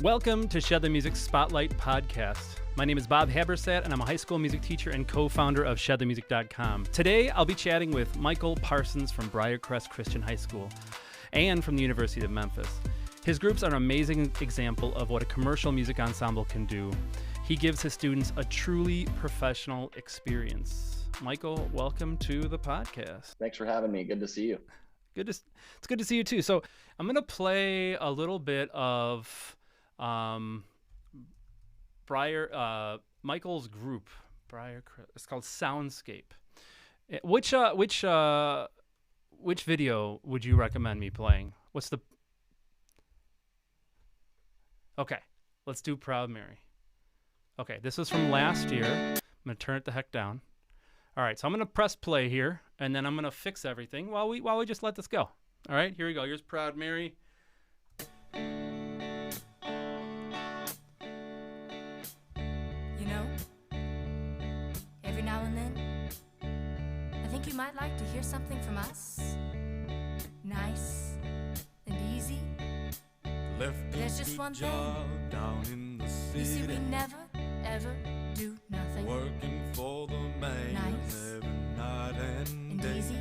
Welcome to Shed the Music Spotlight Podcast. My name is Bob Habersat, and I'm a high school music teacher and co-founder of Shedthemusic.com. Today, I'll be chatting with Michael Parsons from Briarcrest Christian High School and from the University of Memphis. His groups are an amazing example of what a commercial music ensemble can do. He gives his students a truly professional experience. Michael, welcome to the podcast. Thanks for having me. Good to see you. It's good to see you too. So I'm going to play a little bit of Michael's group. It's called Soundscape. Which video would you recommend me playing? Okay, let's do Proud Mary. Okay, this is from last year. I'm gonna turn it the heck down. All right, so I'm gonna press play here, and then I'm gonna fix everything while we just let this go. All right, here we go. Here's Proud Mary. You know, every now and then, I think you might like to hear something from us. Nice and easy. There's just one thing. Down in the city. You see, we never, ever do nothing. Working for the man nice every night and day. Easy.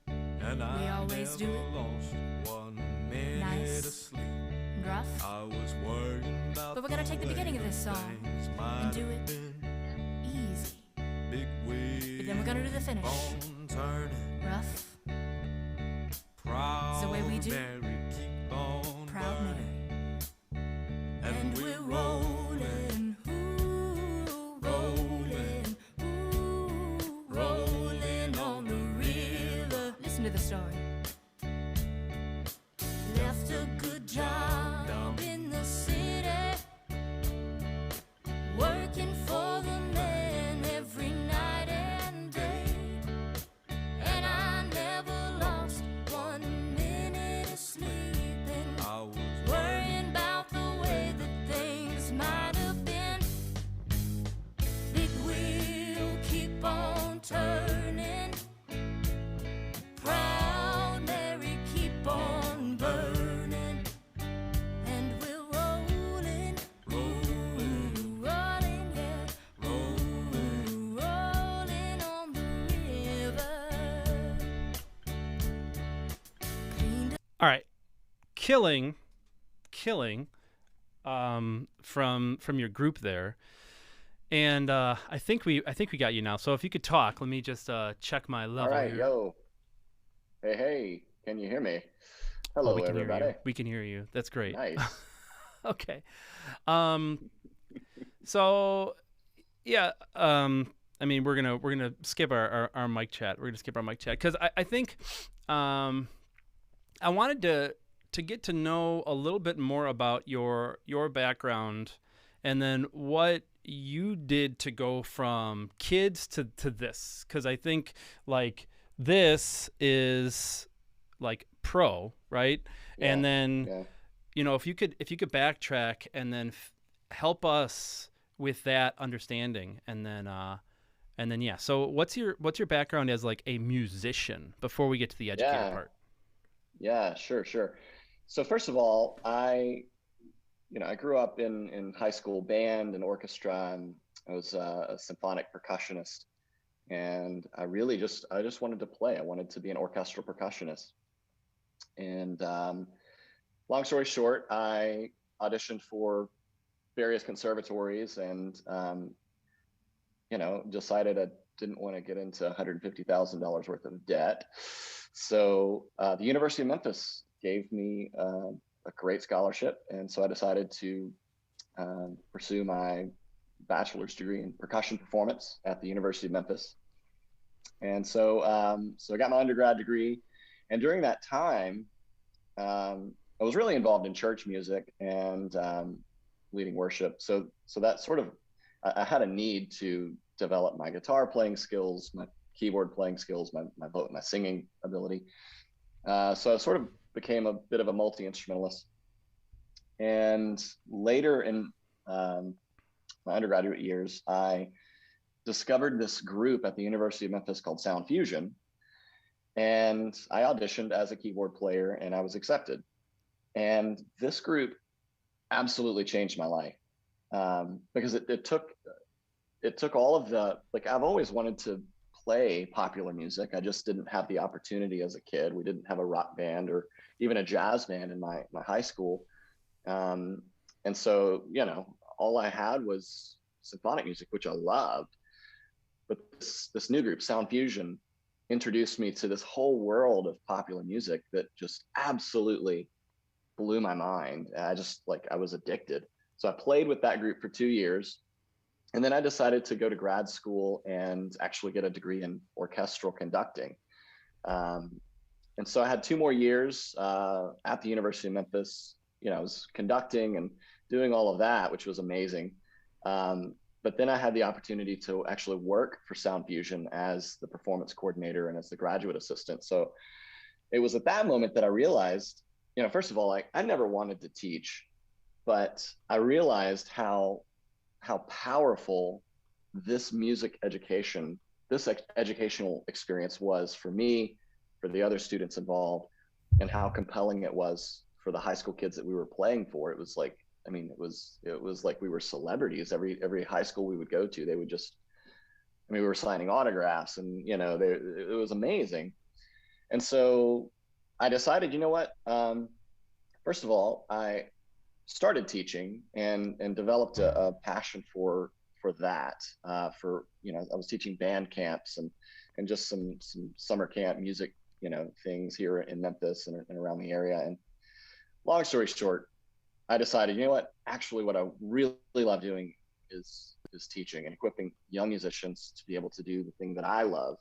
And We I always never do it. lost 1 minute Nice of sleep. and rough. I was worrying about But we're gonna take the beginning of this song and do it easy. Big wheel But then we're gonna do the finish. on turning. Rough. Proud It's the way we do. Mary, keep on Proud burning. Mary. And we're rolling, rolling, rolling on the river. Listen to the story. Left a good job in the city, working for the man every night and day. And I never lost 1 minute of sleeping, I was worrying about the way that things might have been. Big wheel keep on turning. Proud Mary keep on burning. And we're rolling, rolling, yeah, rolling on the river. Cleaned up. All right, killing, from your group there, and I think we got you now. So if you could talk, let me just check my level. All right, here. yo. Hey, can you hear me? Hello, we can everybody. Hear you. We can hear you. That's great. Nice. Okay. So yeah. I mean, we're gonna skip our mic chat. We're gonna skip our mic chat because I think I wanted to get to know a little bit more about your background, and then what you did to go from kids to this, because I think like this is like pro, right? Yeah, And then yeah. you know, if you could backtrack and then help us with that understanding, and then yeah. So what's your background as like a musician before we get to the educator Yeah. part? Yeah, sure. So first of all, I grew up in high school band and orchestra, and I was a symphonic percussionist. And I just wanted to play. I wanted to be an orchestral percussionist. And long story short, I auditioned for various conservatories and, decided I didn't want to get into $150,000 worth of debt. So the University of Memphis gave me a great scholarship. And so I decided to pursue my bachelor's degree in percussion performance at the University of Memphis. And so I got my undergrad degree. And during that time, I was really involved in church music and leading worship. So that sort of, I had a need to develop my guitar playing skills, my keyboard playing skills, my singing ability. So I sort of became a bit of a multi-instrumentalist. And later in my undergraduate years, I discovered this group at the University of Memphis called Sound Fusion. And I auditioned as a keyboard player and I was accepted. And this group absolutely changed my life, because it took all of the, like, I've always wanted to play popular music. I just didn't have the opportunity as a kid. We didn't have a rock band or even a jazz band in my high school. Um, and so, all I had was symphonic music, which I loved. But this new group, Sound Fusion, introduced me to this whole world of popular music that just absolutely blew my mind. I was addicted. So I played with that group for 2 years. And then I decided to go to grad school and actually get a degree in orchestral conducting. Um, and so I had 2 more years at the University of Memphis. I was conducting and doing all of that, which was amazing. But then I had the opportunity to actually work for Sound Fusion as the performance coordinator and as the graduate assistant. So it was at that moment that I realized, first of all, I never wanted to teach, but I realized how powerful this music education, this educational experience was for me, for the other students involved, and how compelling it was for the high school kids that we were playing for. It was like, it was like we were celebrities. Every high school we would go to, they would just, we were signing autographs, and it was amazing. And so I decided, what? First of all, I started teaching and developed a passion for that. I was teaching band camps and just some summer camp music, things here in Memphis and around the area. And long story short, I decided, actually what I really love doing is teaching and equipping young musicians to be able to do the thing that I love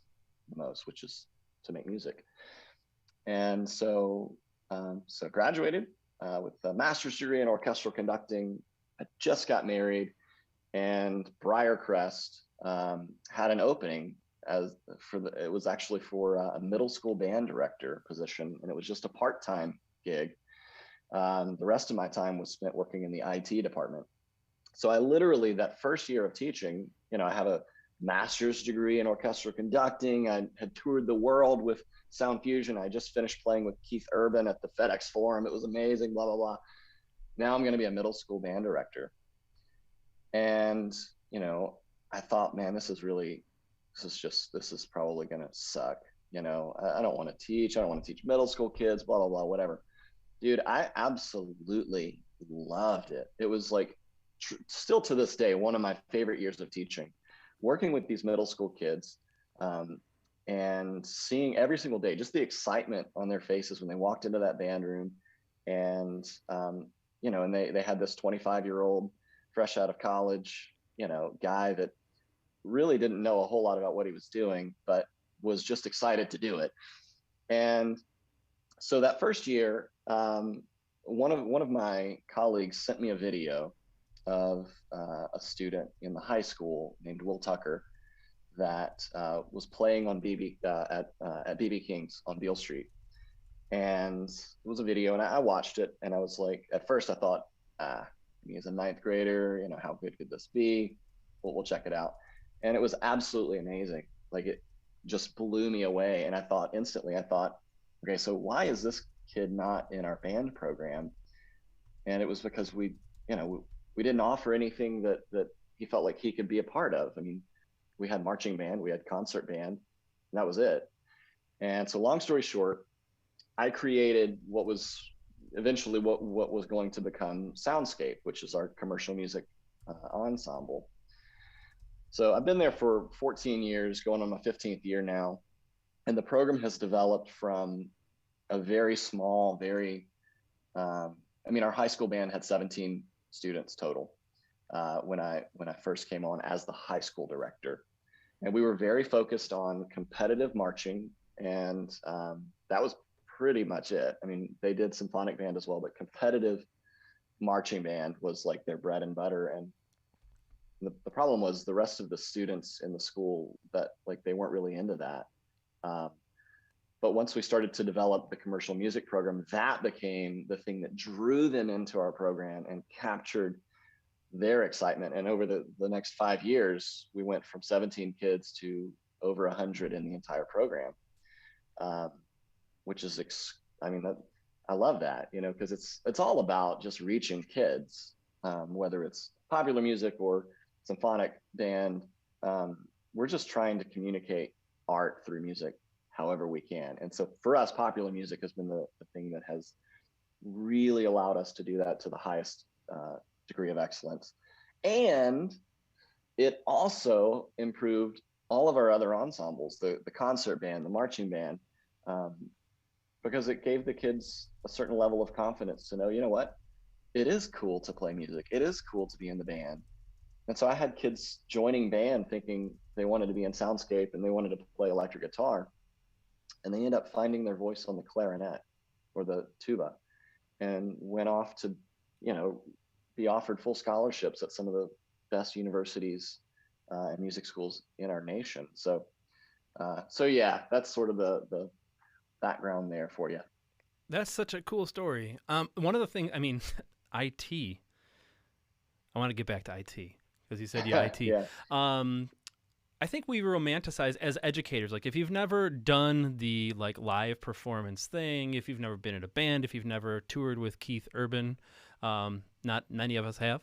the most, which is to make music. And so graduated with a master's degree in orchestral conducting. I just got married, and Briarcrest had an opening it was actually for a middle school band director position, and it was just a part-time gig. The rest of my time was spent working in the IT department. So I literally, that first year of teaching, I have a master's degree in orchestral conducting. I had toured the world with Sound Fusion. I just finished playing with Keith Urban at the FedEx Forum. It was amazing, blah, blah, blah. Now I'm going to be a middle school band director. And, I thought, man, this is probably going to suck. I don't want to teach. I don't want to teach middle school kids, blah, blah, blah, whatever. Dude, I absolutely loved it. It was like, still to this day, one of my favorite years of teaching, working with these middle school kids, and seeing every single day just the excitement on their faces when they walked into that band room. And and they had this 25-year-old fresh out of college guy that really didn't know a whole lot about what he was doing, but was just excited to do it. And so that first year, one of my colleagues sent me a video of a student in the high school named Will Tucker that was playing on at BB King's on Beale Street. And it was a video, and I watched it, and I was like, at first I thought, he's a ninth grader, how good could this be? We'll check it out. And it was absolutely amazing. Like, it just blew me away. And I thought, okay, so why is this kid not in our band program? And it was because we didn't offer anything that he felt like he could be a part of. We had marching band, we had concert band, and that was it. And so, long story short, I created what was eventually what was going to become Soundscape, which is our commercial music ensemble. So I've been there for 14 years, going on my 15th year now. And the program has developed from a very small, our high school band had 17 students total when I first came on as the high school director. And we were very focused on competitive marching, and that was pretty much it. They did symphonic band as well, but competitive marching band was like their bread and butter. And the problem was the rest of the students in the school, that they weren't really into that. But once we started to develop the commercial music program, that became the thing that drew them into our program and captured their excitement. And over the next 5 years, we went from 17 kids to over 100 in the entire program, which is, I love that, you know, because it's all about just reaching kids, whether it's popular music or symphonic band. Um, we're just trying to communicate art through music however we can. And so for us, popular music has been the thing that has really allowed us to do that to the highest degree of excellence. And it also improved all of our other ensembles, the concert band, the marching band, um, because it gave the kids a certain level of confidence to know, you know what, it is cool to play music. It is cool to be in the band. And so I had kids joining band thinking they wanted to be in soundscape and they wanted to play electric guitar. And they end up finding their voice on the clarinet or the tuba and went off to, you know, be offered full scholarships at some of the best universities and music schools in our nation. So yeah, that's sort of the background there for you. That's such a cool story. One of the things, I mean, IT. I want to get back to IT because you said IT. Yeah. I think we romanticize as educators. Like if you've never done the like live performance thing, if you've never been in a band, if you've never toured with Keith Urban, not many of us have.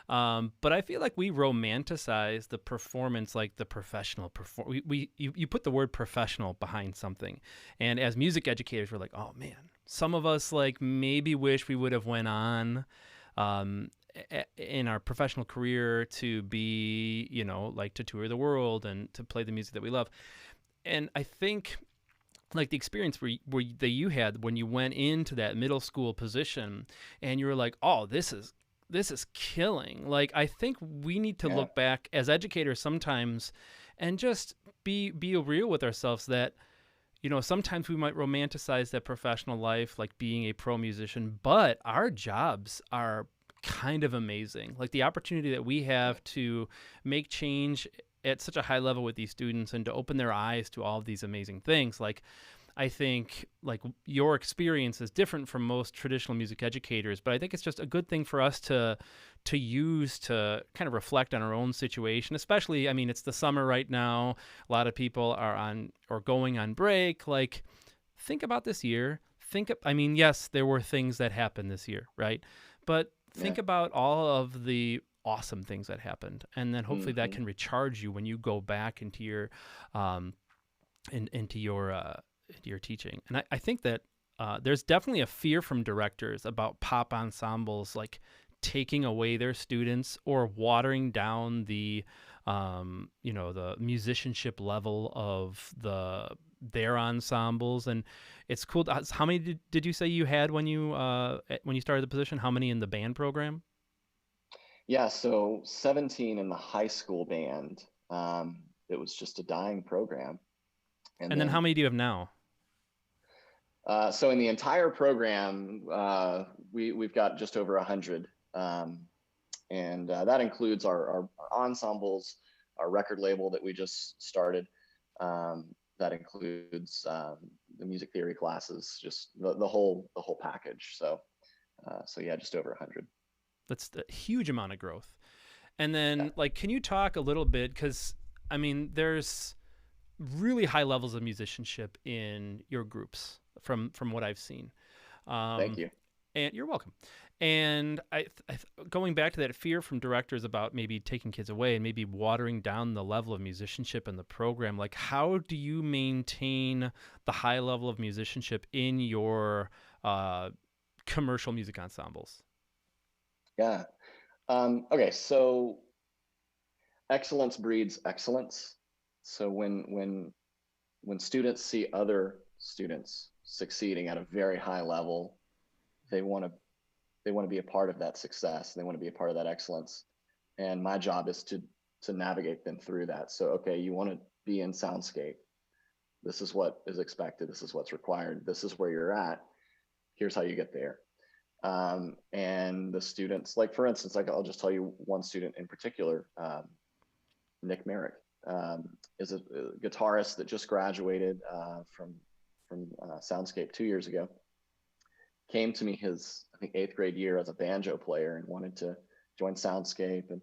But I feel like we romanticize the performance, like the professional you put the word professional behind something. And as music educators, we're like, oh man, some of us like maybe wish we would have went on, in our professional career to be, you know, like to tour the world and to play the music that we love. And I think like the experience that you had when you went into that middle school position and you were like, oh, this is killing. Like, I think we need to look back as educators sometimes and just be real with ourselves that, you know, sometimes we might romanticize that professional life, like being a pro musician, but our jobs are kind of amazing. Like the opportunity that we have to make change at such a high level with these students and to open their eyes to all of these amazing things. Like, I think like your experience is different from most traditional music educators, but I think it's just a good thing for us to use to kind of reflect on our own situation. Especially, I mean, it's the summer right now. A lot of people are on or going on break. Like, think about this year. I mean, yes, there were things that happened this year, right? But think about all of the awesome things that happened, and then hopefully that can recharge you when you go back into your into your teaching. And I think that there's definitely a fear from directors about pop ensembles like taking away their students or watering down the you know, the musicianship level of their ensembles. And it's cool. How many did you say you had when you started the position? How many in the band program? Yeah, so 17 in the high school band. It was just a dying program. And then how many do you have now? So in the entire program, we've got just over 100. And that includes our ensembles, our record label that we just started. That includes the music theory classes, just the whole package. So yeah, just over 100. That's a huge amount of growth. And then like, can you talk a little bit? Because I mean, there's really high levels of musicianship in your groups from what I've seen. Thank you. And you're welcome. And going back to that fear from directors about maybe taking kids away and maybe watering down the level of musicianship in the program, like how do you maintain the high level of musicianship in your commercial music ensembles? Yeah. Okay. So excellence breeds excellence. So when students see other students succeeding at a very high level, they want to be a part of that success. And they want to be a part of that excellence. And my job is to navigate them through that. So, okay, you want to be in soundscape. This is what is expected. This is what's required. This is where you're at. Here's how you get there. And the students, like for instance, like I'll just tell you one student in particular, Nick Merrick, is a guitarist that just graduated from Soundscape 2 years ago. Came to me his, I think, 8th grade year as a banjo player and wanted to join Soundscape. And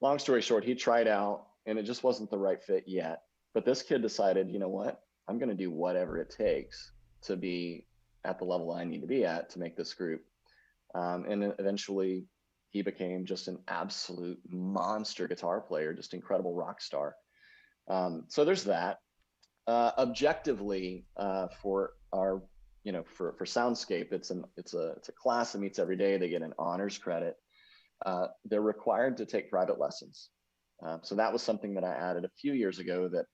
long story short, he tried out and it just wasn't the right fit yet. But this kid decided, you know what, I'm going to do whatever it takes to be at the level I need to be at to make this group. And then eventually he became just an absolute monster guitar player, just incredible rock star. So there's that. Objectively, for our, for Soundscape, it's a class that meets every day. They get an honors credit. They're required to take private lessons. So that was something that I added a few years ago that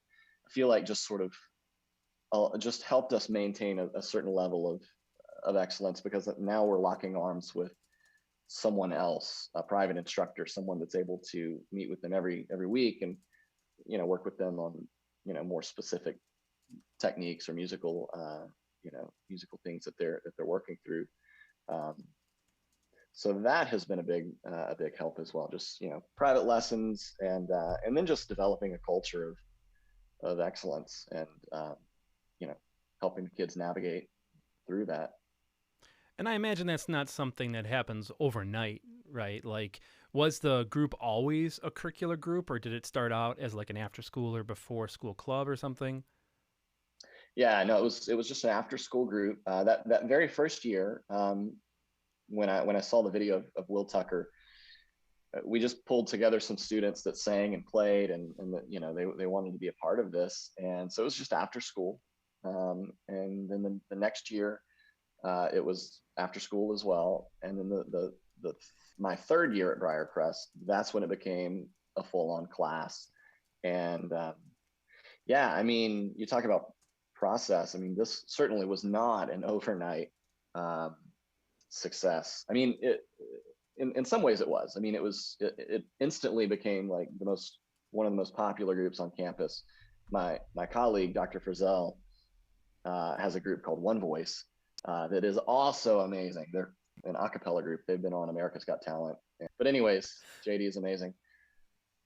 I feel like just sort of just helped us maintain a certain level of excellence, because now we're locking arms with someone else, a private instructor, someone that's able to meet with them every week and work with them on more specific techniques or musical things that they're working through. So that has been a big help as well. Just private lessons, and then just developing a culture of excellence, and helping the kids navigate through that. And I imagine that's not something that happens overnight, right? Like, was the group always a curricular group, or did it start out as like an after school or before school club or something? Yeah, no, it was just an after school group. That very first year, when I saw the video of Will Tucker, we just pulled together some students that sang and played, and they wanted to be a part of this, and so it was just after school. And then the next year, it was after school as well. And then my third year at Briarcrest, that's when it became a full-on class. And yeah, I mean, you talk about process. I mean, this certainly was not an overnight success. I mean, in some ways it was. I mean, it instantly became like one of the most popular groups on campus. My colleague, Dr. Frizzell, has a group called One Voice that is also amazing. They're an a cappella group. They've been on America's Got Talent. But anyways, JD is amazing.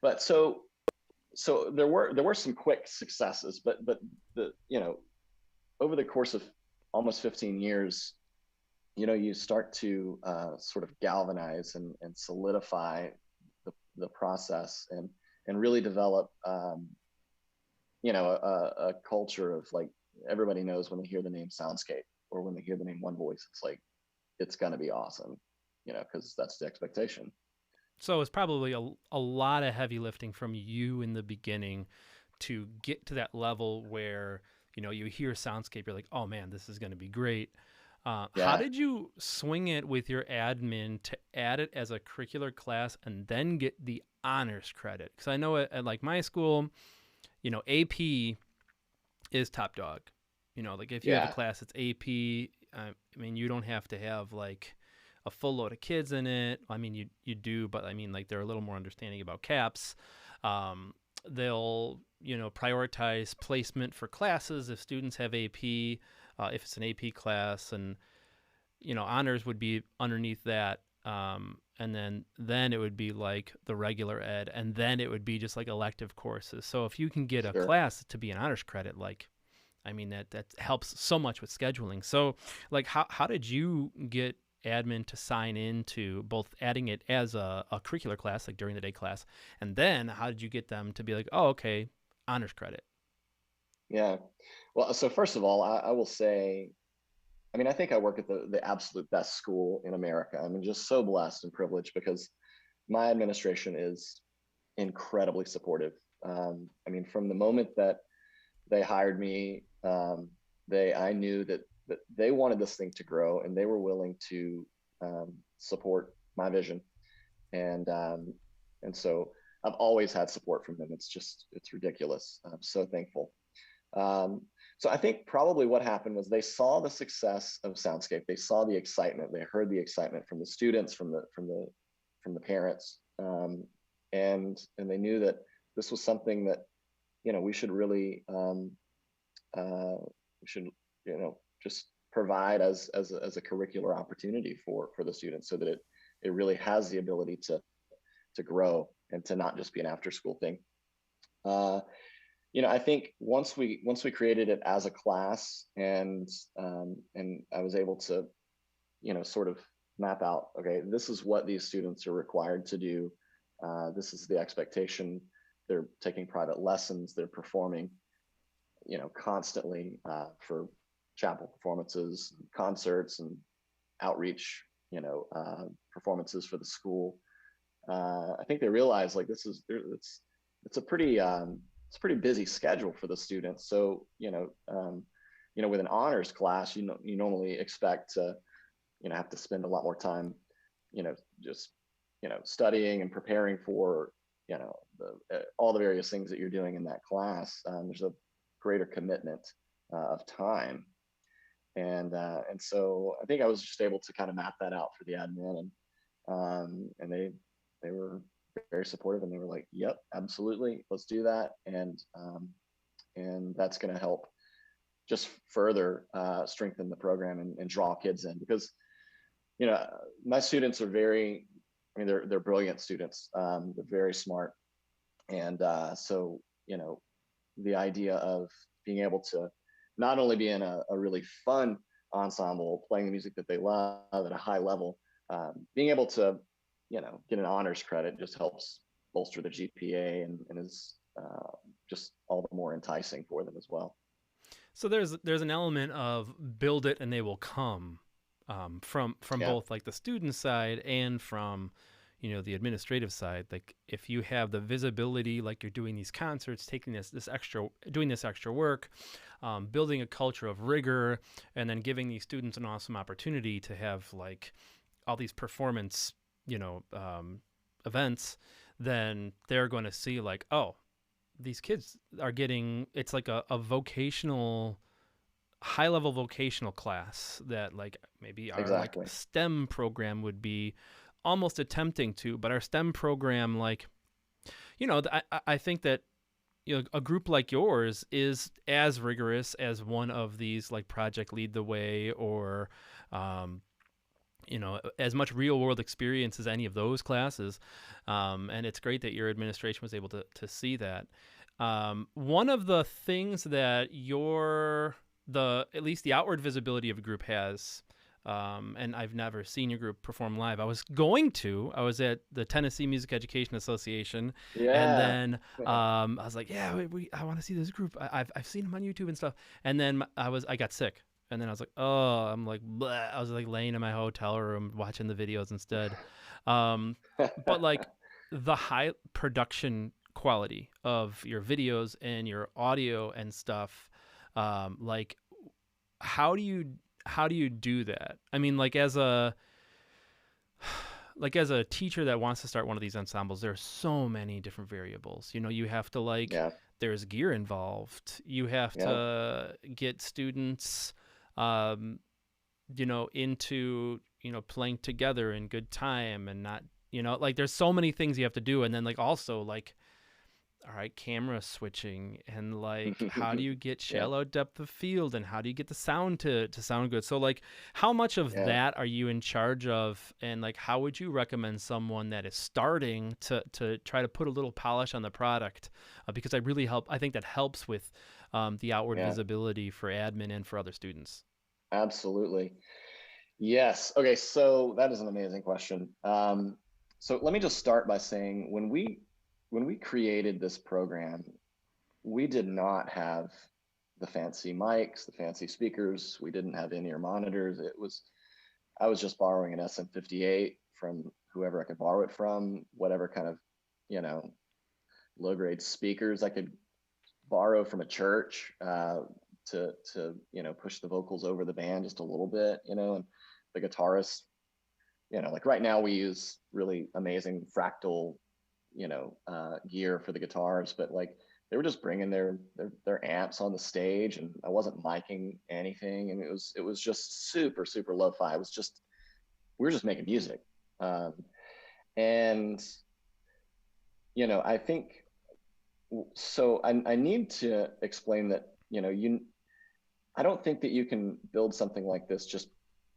But so there were some quick successes, but over the course of almost 15 years, you start to sort of galvanize and solidify the process, and really develop a culture of, like, everybody knows when they hear the name Soundscape or when they hear the name One Voice, it's like, it's going to be awesome, because that's the expectation. So it's probably a lot of heavy lifting from you in the beginning to get to that level where, you hear Soundscape, you're like, oh man, this is going to be great. Yeah. How did you swing it with your admin to add it as a curricular class and then get the honors credit? Because I know at like my school, AP is top dog. Like if you have a class that's AP, I mean, you don't have to have like a full load of kids in it. I mean, you do, but I mean, like, they're a little more understanding about caps. They'll, prioritize placement for classes if students have AP, if it's an AP class, and, honors would be underneath that. And then it would be like the regular ed, and then it would be just like elective courses. So if you can get a class to be an honors credit, like, I mean, that helps so much with scheduling. So, like, how did you get admin to sign into both adding it as a curricular class, like during the day class, and then how did you get them to be like, oh, okay, honors credit? Yeah. Well, so first of all, I will say, I mean, I think I work at the absolute best school in America. I mean, just so blessed and privileged, because my administration is incredibly supportive. I mean, from the moment that they hired me, I knew that they wanted this thing to grow, and they were willing to support my vision. And so I've always had support from them. It's ridiculous. I'm so thankful. So I think probably what happened was they saw the success of Soundscape. They saw the excitement. They heard the excitement from the students, from the parents, and they knew that this was something that we should really just provide as a curricular opportunity for the students, so that it really has the ability to grow and to not just be an after school thing. I think once we created it as a class, and I was able to sort of map out, okay, this is what these students are required to do. This is the expectation. They're taking private lessons. They're performing constantly for chapel performances, concerts, and outreach, performances for the school. I think they realize like it's a pretty busy schedule for the students. So with an honors class, you normally expect to have to spend a lot more time, just studying and preparing for all the various things that you're doing in that class. There's a greater commitment of time, and so I think I was just able to kind of map that out for the admin, and they were very supportive, and they were like, "Yep, absolutely, let's do that," and that's going to help just further strengthen the program and draw kids in, because my students are they're brilliant students. They're very smart, and so the idea of being able to not only be in a really fun ensemble playing the music that they love at a high level, being able to get an honors credit just helps bolster the GPA, and is just all the more enticing for them as well. So there's an element of build it and they will come, from both like the student side and from the administrative side. Like if you have the visibility, like you're doing these concerts, taking doing this extra work, building a culture of rigor, and then giving these students an awesome opportunity to have like all these performance events, then they're going to see like, oh, these kids are getting, it's like a vocational, high level vocational class that like maybe our like STEM program would be almost attempting to, but our STEM program, like, I think that, a group like yours is as rigorous as one of these like Project Lead the Way or, as much real world experience as any of those classes. And it's great that your administration was able to see that. One of the things that at least the outward visibility of a group has, and I've never seen your group perform live. I was at the Tennessee Music Education Association, and then I was like, I want to see this group. I've seen them on YouTube and stuff. And then I got sick, and then I was like, bleh. I was like laying in my hotel room watching the videos instead. But like the high production quality of your videos and your audio and stuff, like how do you do that? I mean, like as a teacher that wants to start one of these ensembles, there are so many different variables. You have to there's gear involved. You have to get students, into, playing together in good time and not, like there's so many things you have to do. And then like also like, all right, camera switching, and like how do you get shallow depth of field, and how do you get the sound to sound good? So like how much of that are you in charge of, and like how would you recommend someone that is starting to try to put a little polish on the product, because I think that helps with the outward visibility for admin and for other students. Absolutely. Yes. Okay, so that is an amazing question. So let me just start by saying when we created this program, we did not have the fancy mics, the fancy speakers. We didn't have in-ear monitors. I was just borrowing an SM58 from whoever I could borrow it from, whatever kind of, low-grade speakers I could borrow from a church to push the vocals over the band just a little bit, and the guitarist, like right now we use really amazing fractal gear for the guitars, but like they were just bringing their amps on the stage, and I wasn't miking anything, and it was just super lo-fi. We were just making music, and I think so. I need to explain that I don't think that you can build something like this just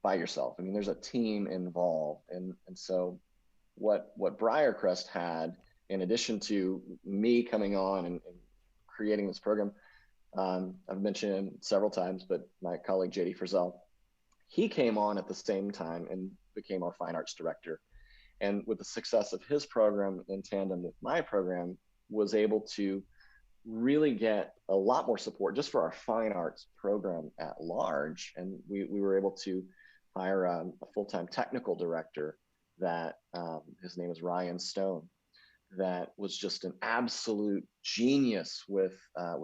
by yourself. I mean, there's a team involved, and so what Briarcrest had, in addition to me coming on and creating this program, I've mentioned several times, but my colleague JD Frizzell, he came on at the same time and became our fine arts director. And with the success of his program in tandem with my program, was able to really get a lot more support just for our fine arts program at large. And we were able to hire a full-time technical director that his name is Ryan Stone, that was just an absolute genius with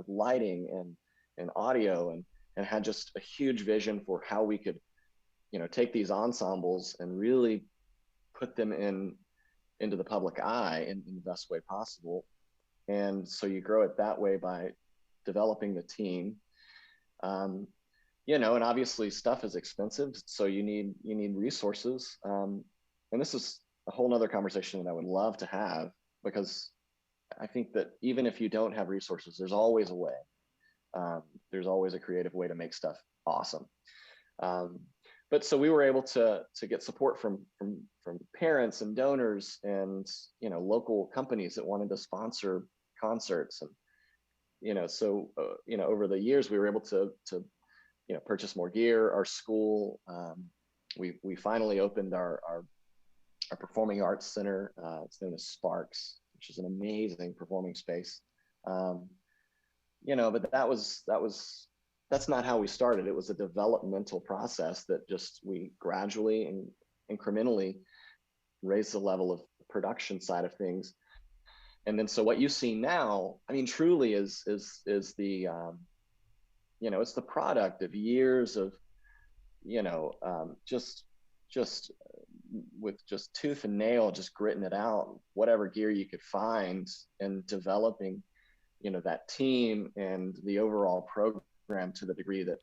lighting and audio, and had just a huge vision for how we could, take these ensembles and really put them into the public eye in the best way possible. And so you grow it that way by developing the team. And obviously stuff is expensive, so you need resources. And this is a whole nother conversation that I would love to have, because I think that even if you don't have resources, there's always a way. There's always a creative way to make stuff awesome. But so we were able to get support from parents and donors and local companies that wanted to sponsor concerts. And over the years we were able to purchase more gear. Our school, we finally opened our performing arts center. It's known as Sparks, which is an amazing performing space. But that's not how we started. It was a developmental process that just we gradually and incrementally raised the level of production side of things. And then so what you see now, I mean, truly is the it's the product of years of just with just tooth and nail, just gritting it out, whatever gear you could find, and developing that team and the overall program to the degree that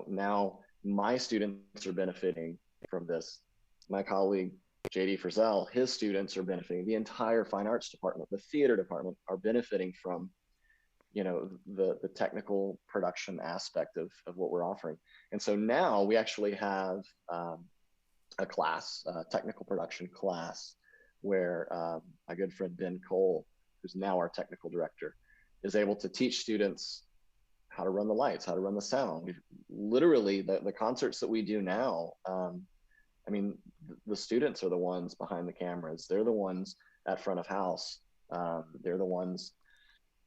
now my students are benefiting from this. My colleague JD Frizzell, his students are benefiting. The entire fine arts department, the theater department, are benefiting from the technical production aspect of what we're offering. And so now we actually have a class, a technical production class, where my good friend Ben Cole, who's now our technical director, is able to teach students how to run the lights, how to run the sound. We've literally, the concerts that we do now, the students are the ones behind the cameras. They're the ones at front of house. They're the ones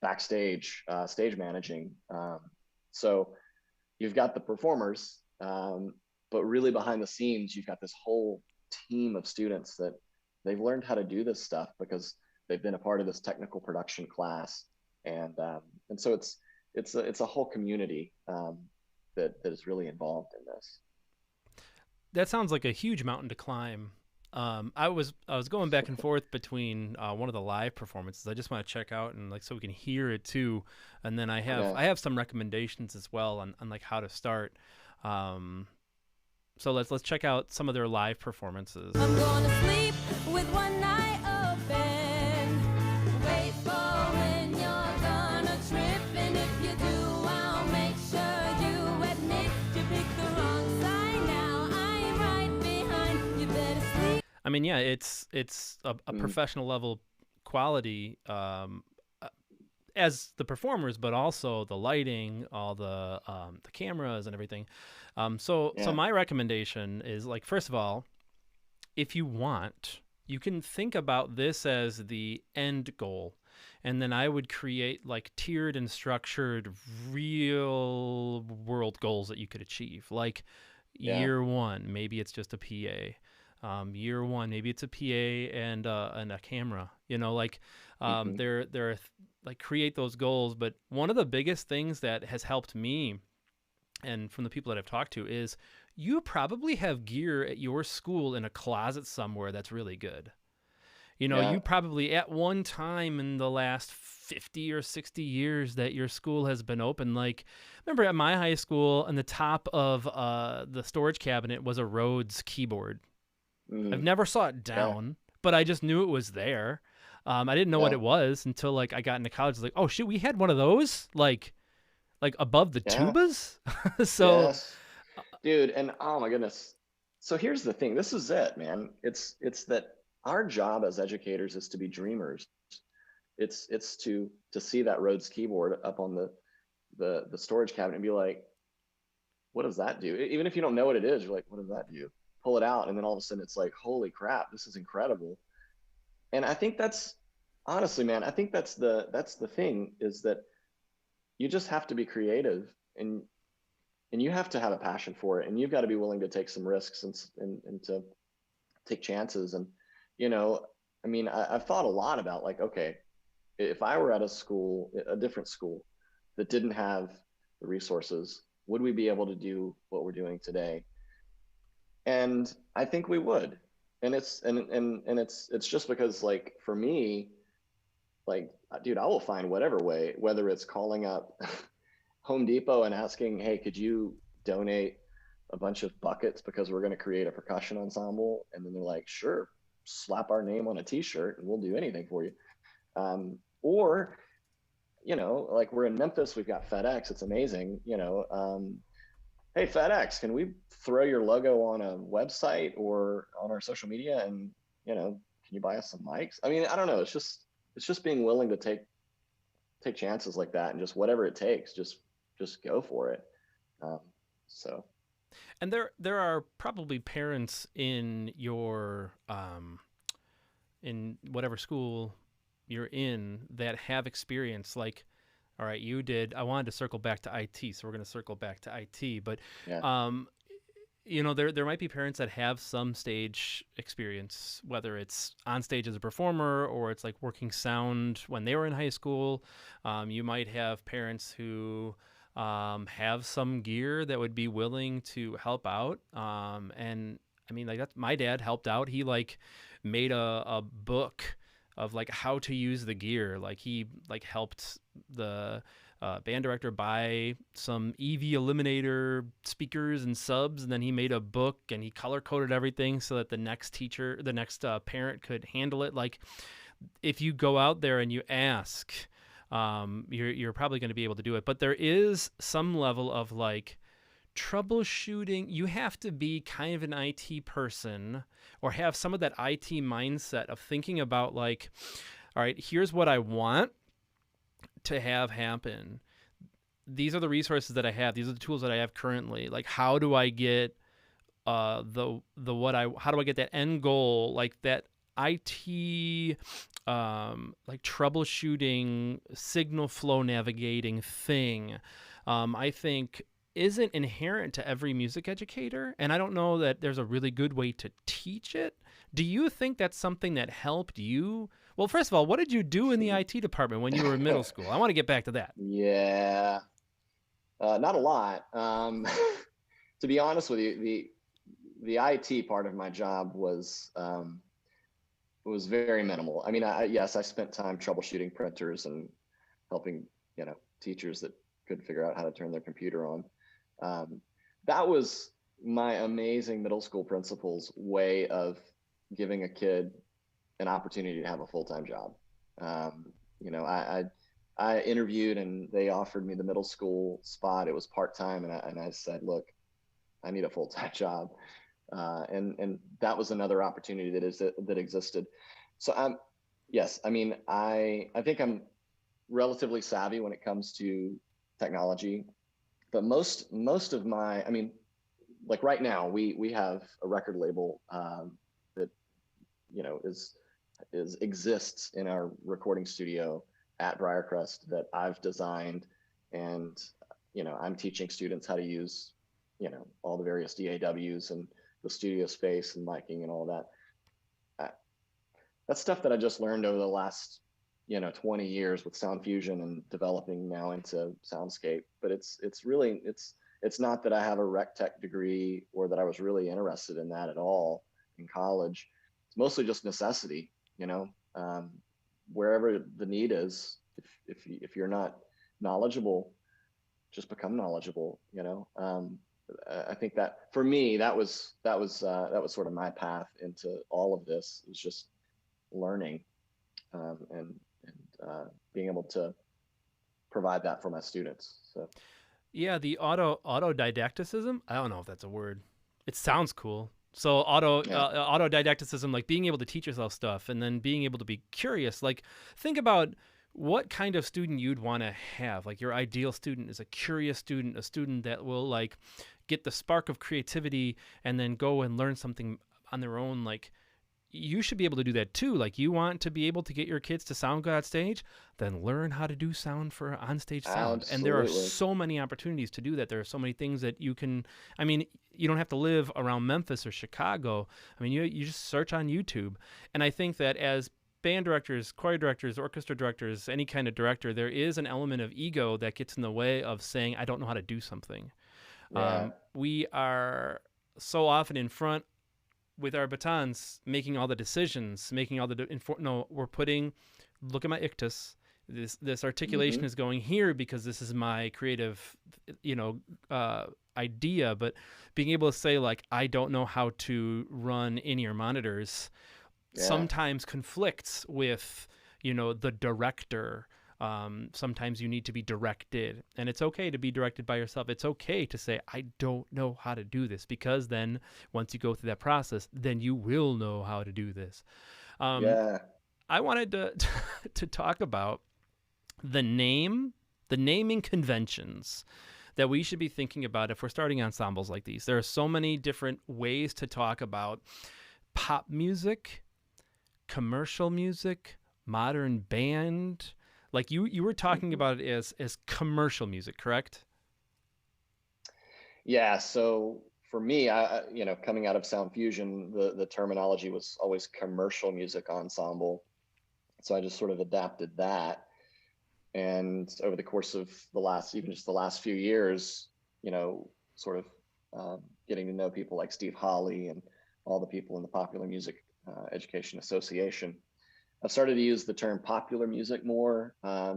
backstage, stage managing. So you've got the performers, but really behind the scenes, you've got this whole team of students that they've learned how to do this stuff because they've been a part of this technical production class. And so it's a whole community that is really involved in this. That sounds like a huge mountain to climb. I was going back and forth between one of the live performances. I just want to check out and so we can hear it too. And then I have some recommendations as well on like how to start. So let's check out some of their live performances. I'm gonna sleep with one eye open. Wait for when you're gonna trip, and if you do, I'll make sure you admit you picked the wrong side. Now I'm right behind. You better sleep. I mean, yeah, it's a professional level quality as the performers, but also the lighting, all the cameras and everything. So my recommendation is, first of all, if you want, you can think about this as the end goal. And then I would create tiered and structured real world goals that you could achieve. Year one, maybe it's just a PA. Year one, maybe it's a PA and a camera. They're create those goals. But one of the biggest things that has helped me, and from the people that I've talked to, is you probably have gear at your school in a closet somewhere that's really good. You probably at one time in the last 50 or 60 years that your school has been open, remember at my high school, on the top of the storage cabinet was a Rhodes keyboard. I've never saw it down, but I just knew it was there. I didn't know what it was until I got into college. I was oh shit, we had one of those above the tubas. So yes. Dude, and oh my goodness. So here's the thing. This is it, man. It's that our job as educators is to be dreamers. It's to see that Rhodes keyboard up on the storage cabinet and be like, what does that do? Even if you don't know what it is, you're like, what does that do? Pull it out, and then all of a sudden it's like, holy crap, this is incredible. And I think that's honestly, man, I think that's the thing, is that you just have to be creative, and you have to have a passion for it, and you've got to be willing to take some risks, and to take chances. And you know, I mean, I've thought a lot about, like, okay, if I were at a different school that didn't have the resources, would we be able to do what we're doing today? And I think we would. And it's just because, like, for me, like, dude, I will find whatever way, whether it's calling up Home Depot and asking, hey, could you donate a bunch of buckets because we're going to create a percussion ensemble? And then they're like, sure, slap our name on a t-shirt and we'll do anything for you. Or, like, we're in Memphis, we've got FedEx. It's amazing. Hey, FedEx, can we throw your logo on a website or on our social media? And, can you buy us some mics? I mean, I don't know. It's just being willing to take chances like that, and just whatever it takes, just go for it. So. And there are probably parents in your in whatever school you're in that have experience, like, all right, you did. I wanted to circle back to IT, so we're going to circle back to IT. But, Yeah. there might be parents that have some stage experience, whether it's on stage as a performer or it's like working sound when they were in high school. You might have parents who have some gear that would be willing to help out. And I mean, like, my dad helped out. He like made a book of like how to use the gear. Like, he like helped the band director buy some EV eliminator speakers and subs, and then he made a book and he color coded everything so that the next parent could handle it. Like, if you go out there and you ask, you're probably going to be able to do it. But there is some level of like troubleshooting. You have to be kind of an IT person or have some of that IT mindset of thinking about, like, all right, here's what I want to have happen. These are the resources that I have. These are the tools that I have currently. Like, how do I get how do I get that end goal, like that IT, like troubleshooting, signal flow navigating thing, I think isn't inherent to every music educator. And I don't know that there's a really good way to teach it. Do you think that's something that helped you? Well, first of all, what did you do in the IT department when you were in middle school? I want to get back to that. Yeah. Not a lot. To be honest with you, the IT part of my job was very minimal. I mean, yes, I spent time troubleshooting printers and helping, teachers that couldn't figure out how to turn their computer on. That was my amazing middle school principal's way of giving a kid an opportunity to have a full-time job. I interviewed and they offered me the middle school spot. It was part-time, and I said, look, I need a full-time job. And that was another opportunity that existed. So yes, I mean, I think I'm relatively savvy when it comes to technology, but most of my, I mean, like right now we have a record label that exists in our recording studio at Briarcrest that I've designed, and I'm teaching students how to use all the various DAWs and the studio space and miking and all that. That's stuff that I just learned over the last 20 years with Sound Fusion and developing now into Soundscape. But it's not that I have a rec tech degree or that I was really interested in that at all in college. It's mostly just necessity, wherever the need is. If you're not knowledgeable, just become knowledgeable. I think that for me, that was sort of my path into all of this. It was just learning and being able to provide that for my students. So yeah, the autodidacticism, I don't know if that's a word. It sounds cool. So autodidacticism, like being able to teach yourself stuff and then being able to be curious. Like, think about what kind of student you'd want to have. Like, your ideal student is a curious student, a student that will like get the spark of creativity and then go and learn something on their own, like you should be able to do that too. Like, you want to be able to get your kids to sound good on stage, then learn how to do sound for onstage sound. And there are Absolutely. so many opportunities to do that. There are so many things that you can, I mean, you don't have to live around Memphis or Chicago. I mean, you just search on YouTube. And I think that as band directors, choir directors, orchestra directors, any kind of director, there is an element of ego that gets in the way of saying, I don't know how to do something. Yeah. We are so often in front with our batons, making all the decisions, making all the no, we're putting, look at my ictus. This articulation is going here because this is my creative, idea. But being able to say, like, I don't know how to run in-ear monitors, sometimes conflicts with, the director. Sometimes you need to be directed, and it's okay to be directed by yourself. It's okay to say, I don't know how to do this, because then once you go through that process, then you will know how to do this. Yeah. I wanted to talk about the naming conventions that we should be thinking about if we're starting ensembles like these. There are so many different ways to talk about pop music, commercial music, modern band. Like, you were talking about it as commercial music, correct? Yeah. So for me, coming out of Sound Fusion, the terminology was always commercial music ensemble. So I just sort of adapted that. And over the course of the last few years, sort of getting to know people like Steve Holly and all the people in the Popular Music Education Association, I've started to use the term popular music more. I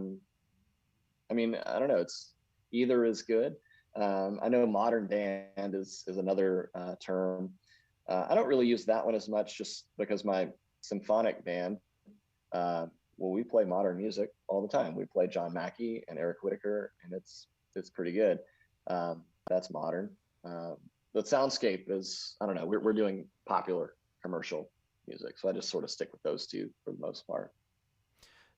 mean, I don't know, it's either is good. I know modern band is another term. I don't really use that one as much, just because my symphonic band, well, we play modern music all the time. We play John Mackey and Eric Whitacre, and it's pretty good. That's modern. The soundscape is, I don't know, we're doing popular commercial music, so I just sort of stick with those two for the most part.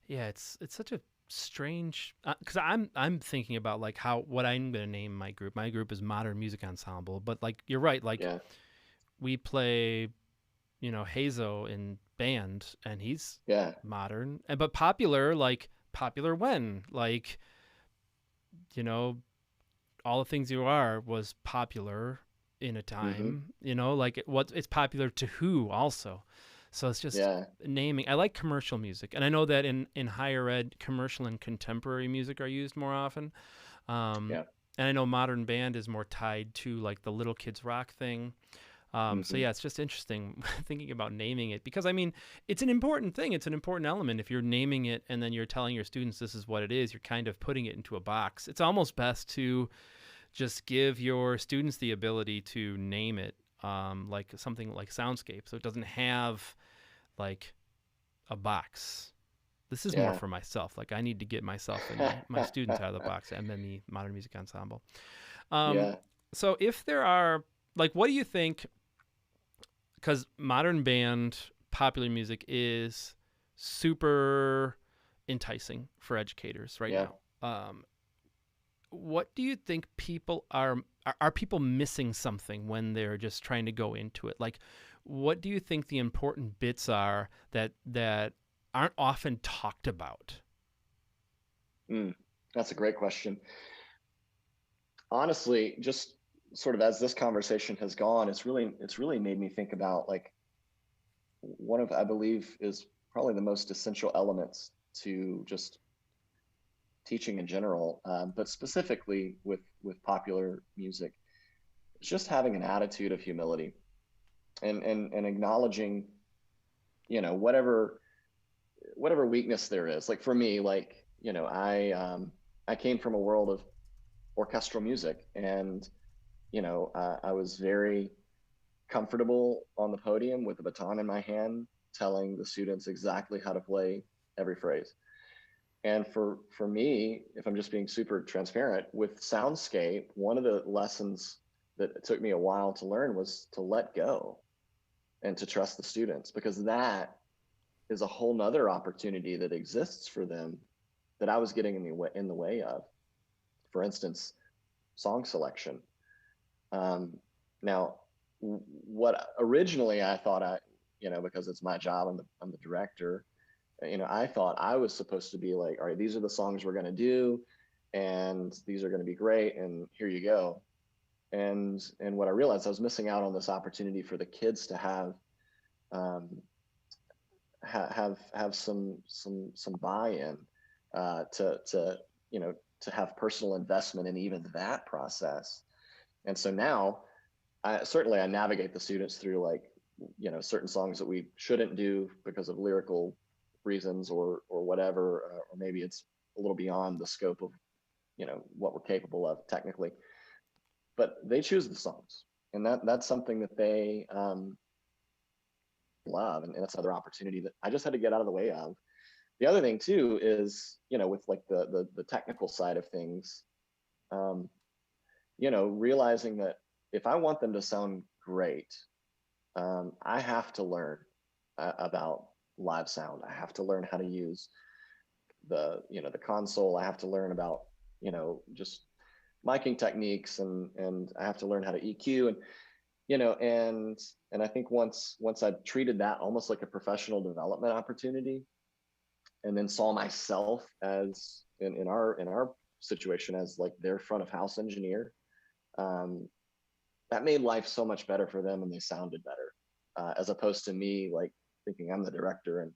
Yeah, it's such a strange, because I'm thinking about, like, what I'm gonna name my group. My group is Modern Music Ensemble, but, like, you're right. Like, we play, Hazo in band, and he's modern, but popular, like popular when, like, All the Things You Are was popular in a time, like, it's popular to who also. So it's just naming. I like commercial music, and I know that in higher ed, commercial and contemporary music are used more often. And I know modern band is more tied to, like, the little kids rock thing. So yeah, it's just interesting thinking about naming it, because, I mean, it's an important thing. It's an important element. If you're naming it and then you're telling your students this is what it is, you're kind of putting it into a box. It's almost best to just give your students the ability to name it, like something like Soundscape, so it doesn't have, like, a box. This is more for myself. Like, I need to get myself and my students out of the box, and then the Modern Music Ensemble. So if there are, like, what do you think? Because modern band, popular music is super enticing for educators right now. What do you think people are people missing something when they're just trying to go into it? Like, what do you think the important bits are that aren't often talked about? That's a great question. Honestly, just sort of as this conversation has gone, it's really made me think about, like, one of, I believe, is probably the most essential elements to just teaching in general, but specifically with popular music. It's just having an attitude of humility, and acknowledging, whatever weakness there is. Like, for me, like, I came from a world of orchestral music, and I was very comfortable on the podium with a baton in my hand, telling the students exactly how to play every phrase. And for me, if I'm just being super transparent, with Soundscape, one of the lessons that it took me a while to learn was to let go and to trust the students, because that is a whole nother opportunity that exists for them that I was getting in the way of. For instance, song selection. Now, what originally I thought because it's my job. I'm the director. I thought I was supposed to be like, all right, these are the songs we're going to do, and these are going to be great, and here you go. And what I realized, I was missing out on this opportunity for the kids to um, have some buy-in, to have personal investment in even that process. And so now I navigate the students through, like, certain songs that we shouldn't do because of lyrical reasons or whatever, or maybe it's a little beyond the scope of what we're capable of technically, but they choose the songs, and that's something that they love, and that's another opportunity that I just had to get out of the way of. The other thing too is, with like the technical side of things, realizing that if I want them to sound great, I have to learn about live sound. I have to learn how to use the console. I have to learn about just miking techniques, and I have to learn how to EQ, and I think once I treated that almost like a professional development opportunity, and then saw myself as in our situation as like their front of house engineer, that made life so much better for them, and they sounded better, as opposed to me like thinking I'm the director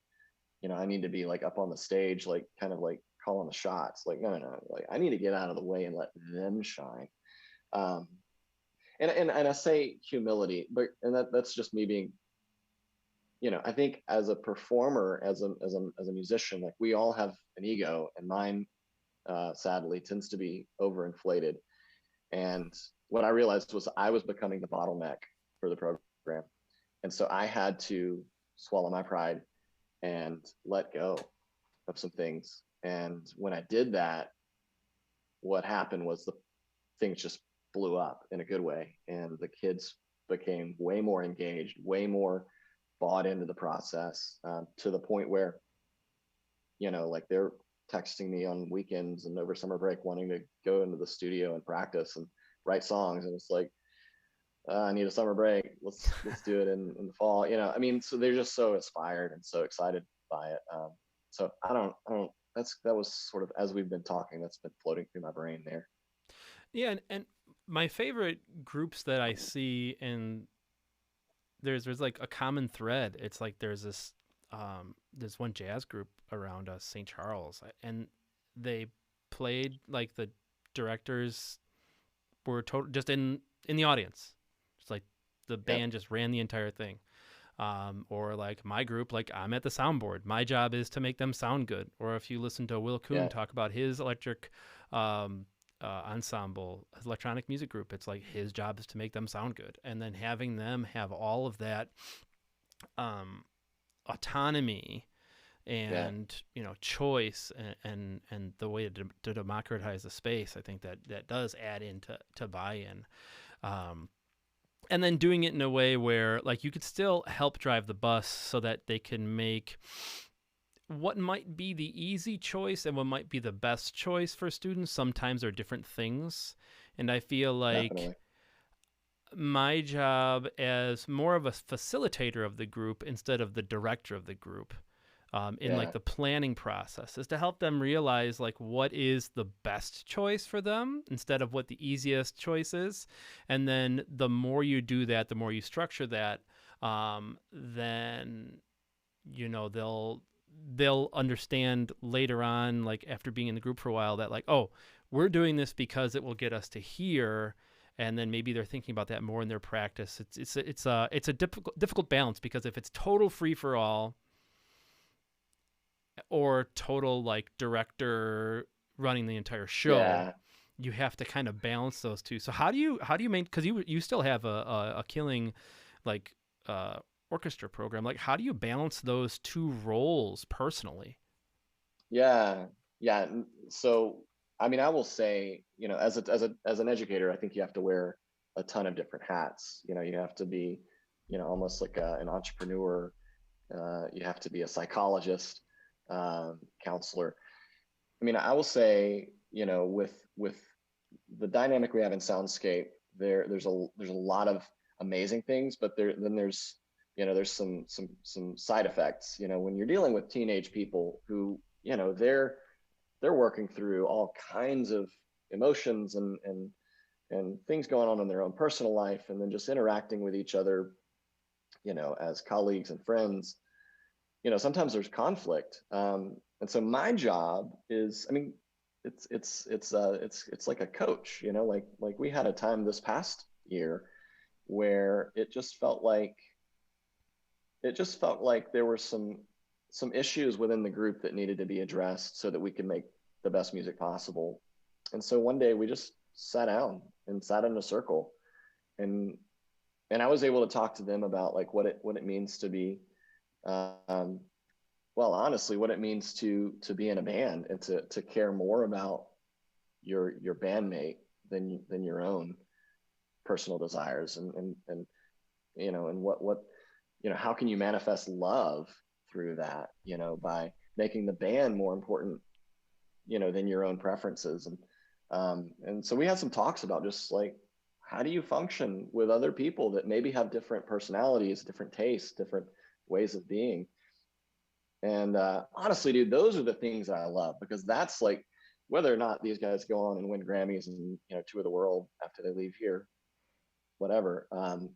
and I need to be like up on the stage, like kind of like calling the shots. Like, no, like I need to get out of the way and let them shine. And I say humility, but that's just me being, I think as a performer, as a musician, like we all have an ego, and mine sadly tends to be overinflated. And what I realized was I was becoming the bottleneck for the program, and so I had to swallow my pride and let go of some things. And when I did that, what happened was the things just blew up in a good way, and the kids became way more engaged, way more bought into the process, to the point where like they're texting me on weekends and over summer break wanting to go into the studio and practice and write songs. And it's like, I need a summer break. Let's do it in the fall. I mean, so they're just so inspired and so excited by it. So I don't. That was sort of, as we've been talking, that's been floating through my brain there. Yeah, and my favorite groups that I see, and there's like a common thread. It's like there's one jazz group around St. Charles, and they played like the directors were just in the audience. It's like the band just ran the entire thing. Or like my group, like I'm at the soundboard. My job is to make them sound good. Or if you listen to Will Kuhn talk about his electric ensemble, his electronic music group, it's like his job is to make them sound good. And then having them have all of that autonomy and choice and the way to democratize the space, I think that does add into buy-in. And then doing it in a way where like you could still help drive the bus so that they can make what might be the easy choice and what might be the best choice for students. Sometimes are different things. And I feel like my job as more of a facilitator of the group instead of the director of the group, in like the planning process, is to help them realize like what is the best choice for them instead of what the easiest choice is. And then the more you do that, the more you structure that, then they'll understand later on, like after being in the group for a while, that like, oh, we're doing this because it will get us to here. And then maybe they're thinking about that more in their practice. It's a difficult balance, because if it's total free for all, or total like director running the entire show, you have to kind of balance those two. So how do you because you still have a killing like orchestra program, like how do you balance those two roles personally? So I mean, I will say, as an educator, I think you have to wear a ton of different hats. You have to be almost like an entrepreneur. You have to be a psychologist, counselor. I mean, I will say, with the dynamic we have in Soundscape, there's a lot of amazing things, but there's there's some side effects, when you're dealing with teenage people who, they're working through all kinds of emotions and things going on in their own personal life, and then just interacting with each other, as colleagues and friends. Sometimes there's conflict, and so my job is, I mean, it's like a coach, like we had a time this past year where it just felt like there were some issues within the group that needed to be addressed so that we could make the best music possible. And so one day we just sat down and sat in a circle, and I was able to talk to them about like what it means to be, well, honestly, what it means to be in a band, and to care more about your bandmate than your own personal desires, and what how can you manifest love through that, by making the band more important, than your own preferences. And so we had some talks about just like, how do you function with other people that maybe have different personalities, different tastes, different ways of being. And honestly, dude, those are the things that I love, because that's like, whether or not these guys go on and win Grammys and tour the world after they leave here, whatever,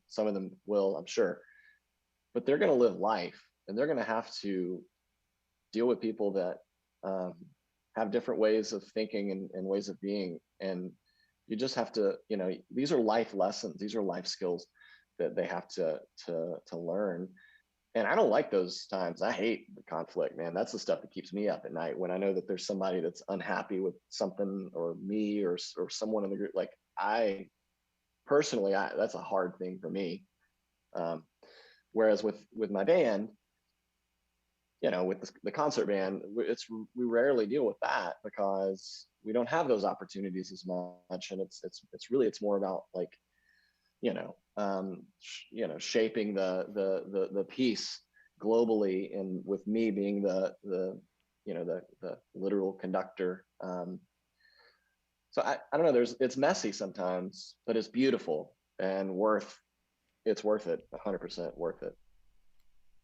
some of them will, I'm sure, but they're going to live life, and they're going to have to deal with people that have different ways of thinking and ways of being. And you just have to, these are life lessons, these are life skills that they have to learn. And I don't like those times. I hate the conflict, man. That's the stuff that keeps me up at night, when I know that there's somebody that's unhappy with something, or me, or someone in the group. Like, I personally, that's a hard thing for me. Whereas with my band, with the concert band, we rarely deal with that, because we don't have those opportunities as much. And it's more about like, shaping the peace globally, and with me being the literal conductor. So I don't know, it's messy sometimes, but it's beautiful and it's worth it, 100% worth it.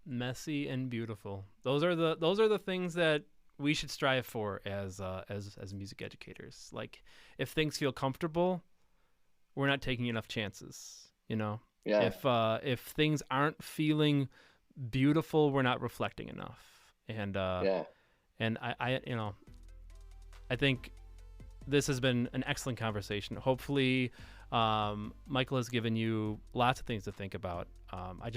Messy and beautiful. Those are the things that we should strive for as music educators. Like, if things feel comfortable, we're not taking enough chances, Yeah. If things aren't feeling beautiful, we're not reflecting enough. And and I think this has been an excellent conversation. Hopefully, Michael has given you lots of things to think about. I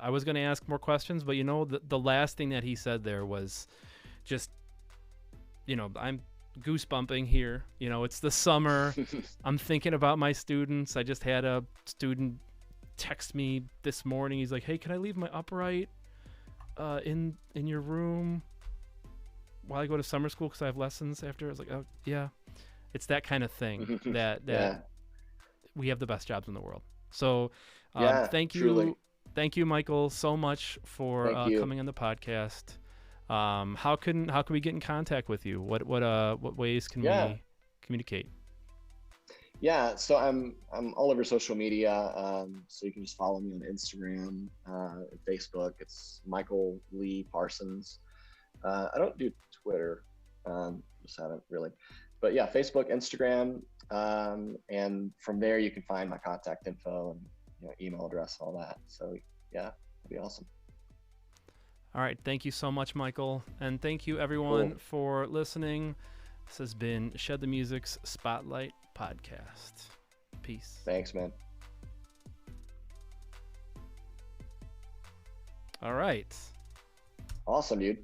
was going to ask more questions, but the last thing that he said there was just, I'm goosebumping here. It's the summer. I'm thinking about my students. I just had a student text me this morning. He's like, "Hey, can I leave my upright in your room while I go to summer school, because I have lessons after?" I was like, "Oh yeah." It's that kind of thing that we have the best jobs in the world. So thank you. Truly. Thank you, Michael, so much for coming on the podcast. How can we get in contact with you? What ways can we communicate? Yeah, so I'm all over social media. So you can just follow me on Instagram, Facebook. It's Michael Lee Parsons. I don't do Twitter. Just haven't really. But yeah, Facebook, Instagram, and from there you can find my contact info and email address and all that. So yeah, that'd be awesome. All right, thank you so much, Michael, and thank you everyone for listening. This has been Shed the Music's Spotlight Podcast. Peace. Thanks, man. All right. Awesome, dude.